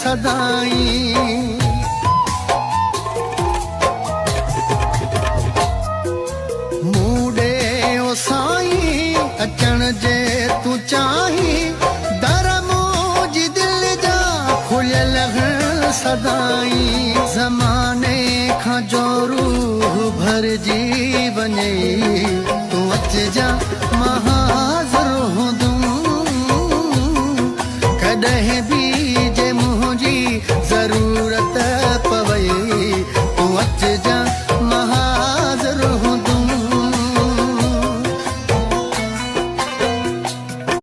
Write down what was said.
सदाई मूडे ओ साईं अचण जे तू चाही दर मुंहिंजी दिल जा खुलियल सदाई ज़माने खां जो रूह भरजी वञे तूं अचिजा मां हाज़िर हूंदुमि कॾहिं बि